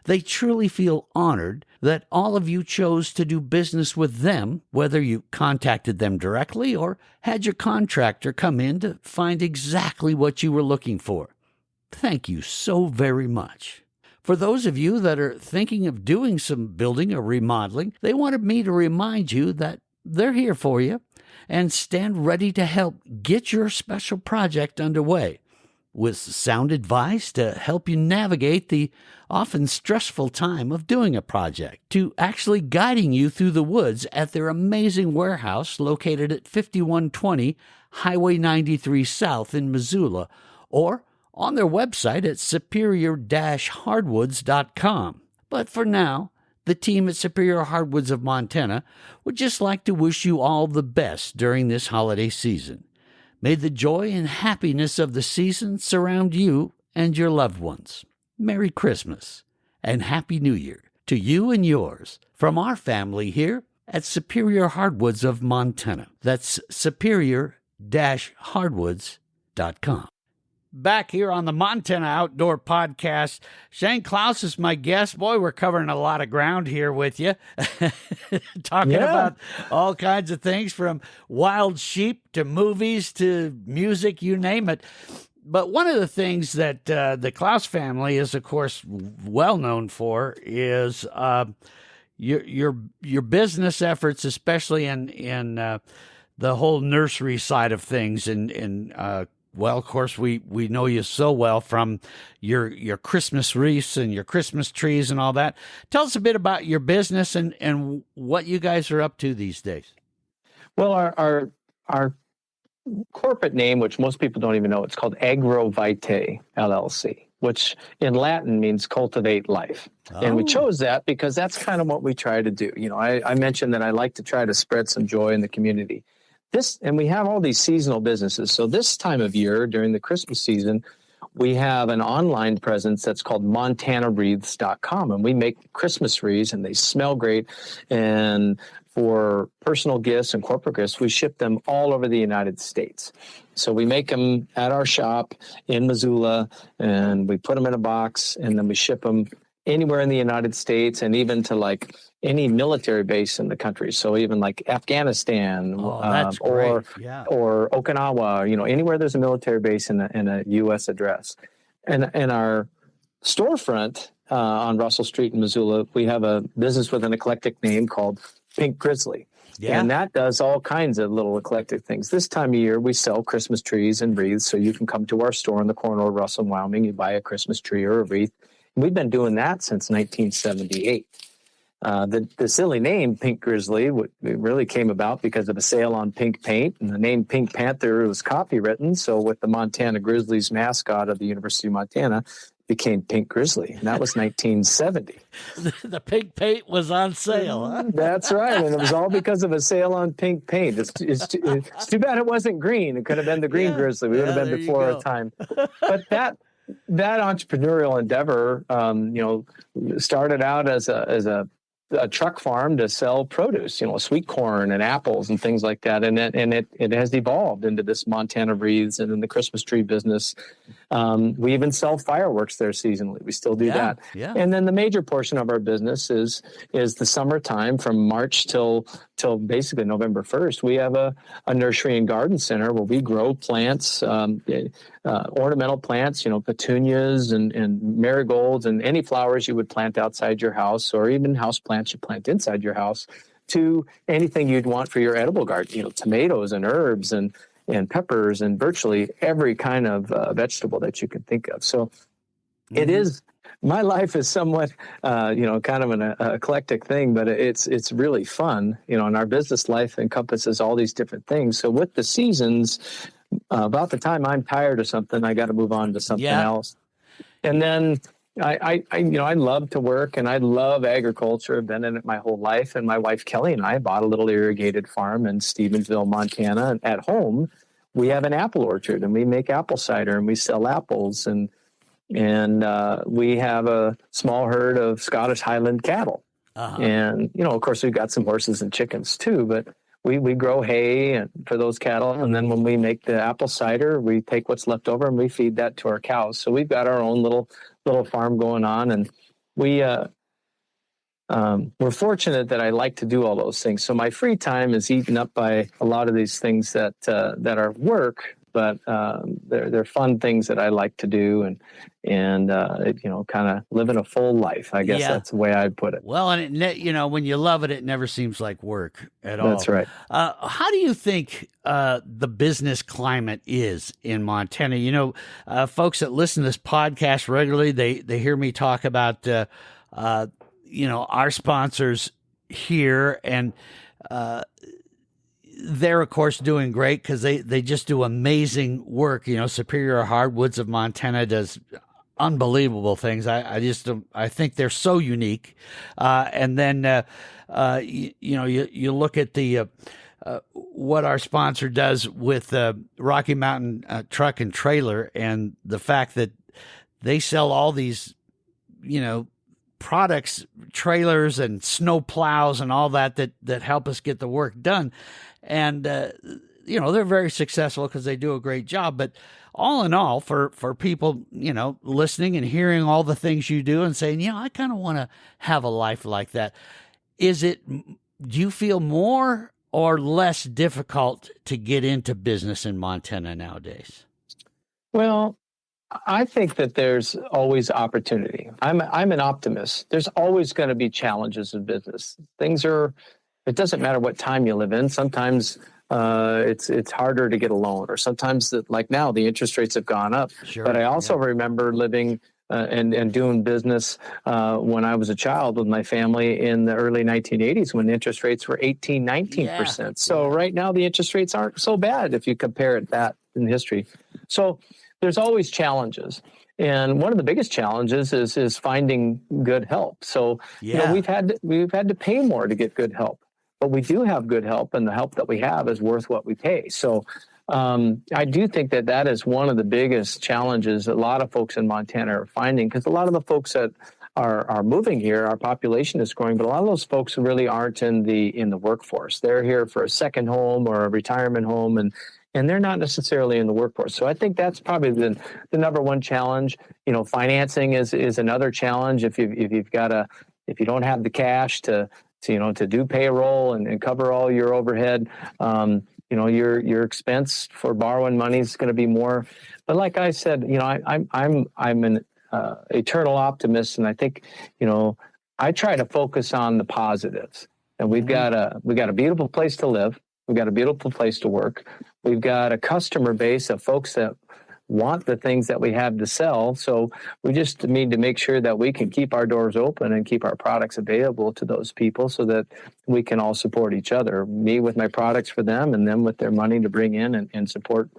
They truly feel honored that all of you chose to do business with them, whether you contacted them directly or had your contractor come in to find exactly what you were looking for. Thank you so very much. For those of you that are thinking of doing some building or remodeling, they wanted me to remind you that they're here for you and stand ready to help get your special project underway, with sound advice to help you navigate the often stressful time of doing a project, to actually guiding you through the woods at their amazing warehouse located at 5120 Highway 93 South in Missoula, or on their website at superior-hardwoods.com. But for now, the team at Superior Hardwoods of Montana would just like to wish you all the best during this holiday season. May the joy and happiness of the season surround you and your loved ones. Merry Christmas and Happy New Year to you and yours from our family here at Superior Hardwoods of Montana. That's superior-hardwoods.com. Back here on the Montana Outdoor Podcast, Shane Clouse is my guest. Boy, we're covering a lot of ground here with you. Talking about all kinds of things, from wild sheep to movies to music, you name it. But one of the things that the Clouse family is, of course, well known for is your business efforts, especially in the whole nursery side of things. Well, of course, we know you so well from your Christmas wreaths and your Christmas trees and all that. Tell us a bit about your business and what you guys are up to these days. Well, our corporate name, which most people don't even know, it's called Agrovitae LLC, which in Latin means cultivate life. Oh. And we chose that because that's kind of what we try to do. You know, I mentioned that I like to try to spread some joy in the community. And we have all these seasonal businesses. So this time of year, during the Christmas season, we have an online presence that's called montanawreaths.com, and we make Christmas wreaths, and they smell great. And for personal gifts and corporate gifts, we ship them all over the United States. So we make them at our shop in Missoula, and we put them in a box, and then we ship them anywhere in the United States, and even to like any military base in the country. So even like Afghanistan or Okinawa, you know, anywhere there's a military base in a U.S. address. And our storefront on Russell Street in Missoula, we have a business with an eclectic name called Pink Grizzly. Yeah. And that does all kinds of little eclectic things. This time of year, we sell Christmas trees and wreaths. So you can come to our store in the corner of Russell, Wyoming. You buy a Christmas tree or a wreath. We've been doing that since 1978. The silly name Pink Grizzly really came about because of a sale on pink paint, and the name Pink Panther was copywritten. So with the Montana Grizzlies mascot of the University of Montana, it became Pink Grizzly, and that was 1970. The pink paint was on sale, huh? That's right, and it was all because of a sale on pink paint. It's too bad it wasn't green. It could have been the Green Grizzly. We would have been before our time. But that entrepreneurial endeavor, started out as a truck farm to sell produce, sweet corn and apples and things like that. And it has evolved into this Montana wreaths and in the Christmas tree business. We even sell fireworks there seasonally. We still do that. Yeah. And then the major portion of our business is the summertime from March till basically November 1st. We have a nursery and garden center where we grow plants, ornamental plants, petunias and marigolds and any flowers you would plant outside your house, or even house plants you plant inside your house, to anything you'd want for your edible garden, tomatoes and herbs and and peppers and virtually every kind of vegetable that you can think of. So it is, my life is somewhat, kind of an eclectic thing, but it's really fun, and our business life encompasses all these different things. So with the seasons, about the time I'm tired of something, I got to move on to something else. And then I love to work, and I love agriculture. I've been in it my whole life. And my wife, Kelly, and I bought a little irrigated farm in Stevensville, Montana. And at home, we have an apple orchard, and we make apple cider, and we sell apples. And we have a small herd of Scottish Highland cattle. And, of course, we've got some horses and chickens too, but we grow hay for those cattle. And then when we make the apple cider, we take what's left over and we feed that to our cows. So we've got our own little farm going on. And we're fortunate that I like to do all those things. So my free time is eaten up by a lot of these things that are work, but they're fun things that I like to do, and kind of living a full life. I guess that's the way I'd put it. Well, and when you love it, it never seems like work at all. That's right. How do you think the business climate is in Montana? Folks that listen to this podcast regularly, they hear me talk about our sponsors here, and they're, of course, doing great because they just do amazing work. Superior Hardwoods of Montana does unbelievable things. I think they're so unique. And then, you look at the what our sponsor does with Rocky Mountain Truck and Trailer, and the fact that they sell all these, products, trailers and snow plows and all that help us get the work done. And, they're very successful because they do a great job. But all in all, for people, listening and hearing all the things you do and saying, I kind of want to have a life like that. Do you feel more or less difficult to get into business in Montana nowadays? Well, I think that there's always opportunity. I'm an optimist. There's always going to be challenges in business. It doesn't matter what time you live in. Sometimes it's harder to get a loan, or sometimes like now the interest rates have gone up. Sure, but I also remember living and doing business when I was a child with my family in the early 1980s when interest rates were 18, 19%. So right now the interest rates aren't so bad if you compare it that in history. So there's always challenges. And one of the biggest challenges is finding good help. So we've had to pay more to get good help, but we do have good help, and the help that we have is worth what we pay. So I do think that is one of the biggest challenges a lot of folks in Montana are finding, because a lot of the folks that are moving here, our population is growing, but a lot of those folks really aren't in the workforce. They're here for a second home or a retirement home, and they're not necessarily in the workforce. So I think that's probably the number one challenge. Financing is another challenge. If you don't have the cash to do payroll and cover all your overhead, your expense for borrowing money is going to be more. But like I said, I'm an eternal optimist, and I think I try to focus on the positives. And we've got a beautiful place to live. We've got a beautiful place to work. We've got a customer base of folks that want the things that we have to sell. So we just need to make sure that we can keep our doors open and keep our products available to those people so that we can all support each other. Me with my products for them, and them with their money to bring in and support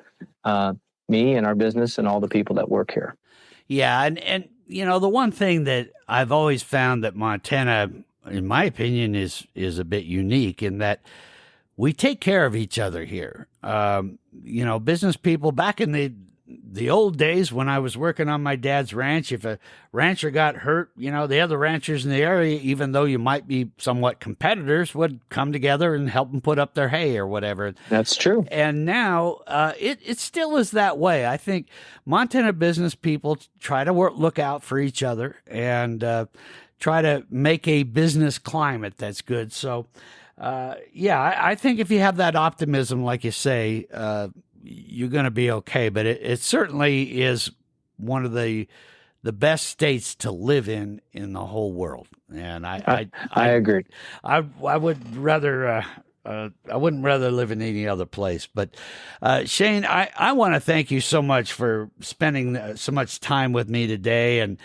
me and our business and all the people that work here. Yeah. And the one thing that I've always found that Montana, in my opinion, is a bit unique in that we take care of each other here. Business people back in the old days when I was working on my dad's ranch, if a rancher got hurt, the other ranchers in the area, even though you might be somewhat competitors, would come together and help them put up their hay or whatever. That's true. And now it still is that way. I think Montana business people try to look out for each other and try to make a business climate that's good. So, I think if you have that optimism, like you say, you're going to be okay. But it certainly is one of the best states to live in the whole world. And I agree. I would rather I wouldn't rather live in any other place. But Shane, I want to thank you so much for spending so much time with me today and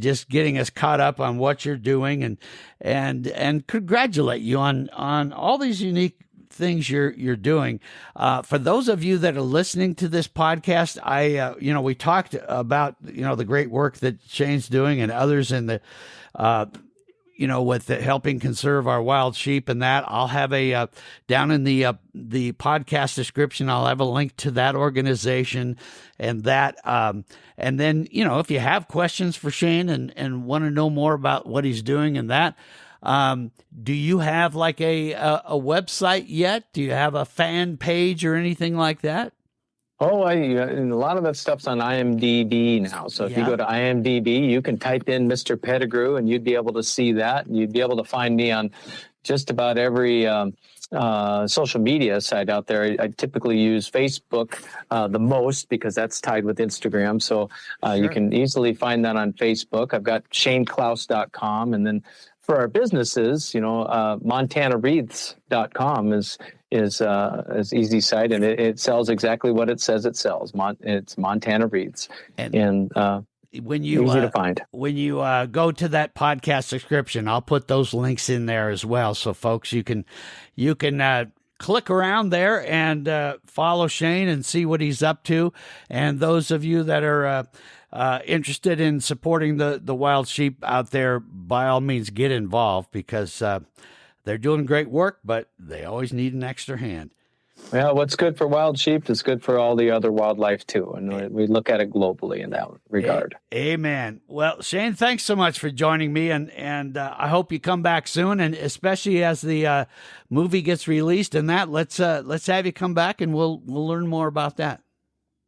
just getting us caught up on what you're doing and congratulate you on all these unique things you're doing. For those of you that are listening to this podcast, we talked about, the great work that Shane's doing and others in the, with helping conserve our wild sheep and that. I'll have down in the podcast description, I'll have a link to that organization and that. And then, if you have questions for Shane and want to know more about what he's doing and that, do you have like a website yet? Do you have a fan page or anything like that? Oh, and a lot of that stuff's on IMDb now. So if you go to IMDb, you can type in Mr. Pettigrew and you'd be able to see that. You'd be able to find me on just about every social media site out there. I typically use Facebook the most because that's tied with Instagram. So you can easily find that on Facebook. I've got ShaneClouse.com. And then for our businesses, MontanaWreaths.com is easy site, and it sells exactly what it says it sells. It's Montana Wreaths, and when you easy to find. When you go to that podcast description, I'll put those links in there as well, so folks you can click around there and follow Shane and see what he's up to. And those of you that are interested in supporting the wild sheep out there, by all means, get involved because they're doing great work, but they always need an extra hand. Well, what's good for wild sheep is good for all the other wildlife too, and we look at it globally in that regard. Amen. Well, Shane, thanks so much for joining me, and I hope you come back soon, and especially as the movie gets released and that, let's have you come back and we'll learn more about that.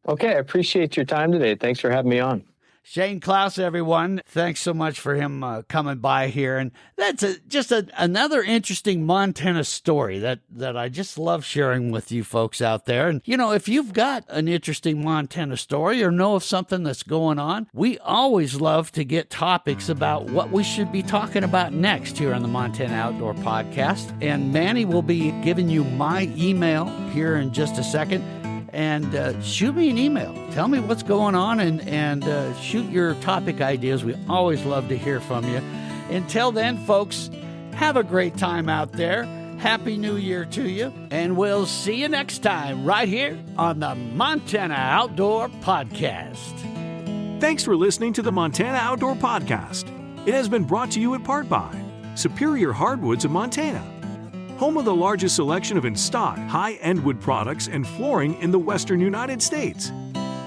Okay, I appreciate your time today. Thanks for having me on. Shane Clouse, everyone. Thanks so much for him coming by here. And that's just another interesting Montana story that I just love sharing with you folks out there. And, if you've got an interesting Montana story or know of something that's going on, we always love to get topics about what we should be talking about next here on the Montana Outdoor Podcast. And Manny will be giving you my email here in just a second. And shoot me an email. Tell me what's going on and shoot your topic ideas. We always love to hear from you. Until then, folks, have a great time out there. Happy New Year to you. And we'll see you next time right here on the Montana Outdoor Podcast. Thanks for listening to the Montana Outdoor Podcast. It has been brought to you in part by Superior Hardwoods of Montana, home of the largest selection of in-stock high-end wood products and flooring in the western United States.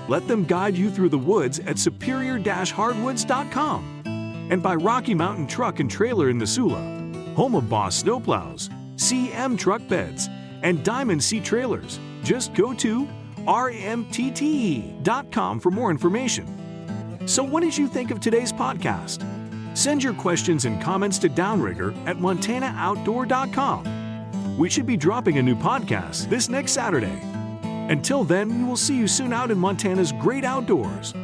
Let them guide you through the woods at superior-hardwoods.com. And by Rocky Mountain Truck and Trailer in Missoula, home of Boss Snowplows, CM Truck Beds, and Diamond Sea Trailers. Just go to rmtte.com for more information. So what did you think of today's podcast? Send your questions and comments to Downrigger at montanooutdoor.com. We should be dropping a new podcast this next Saturday. Until then, we will see you soon out in Montana's great outdoors.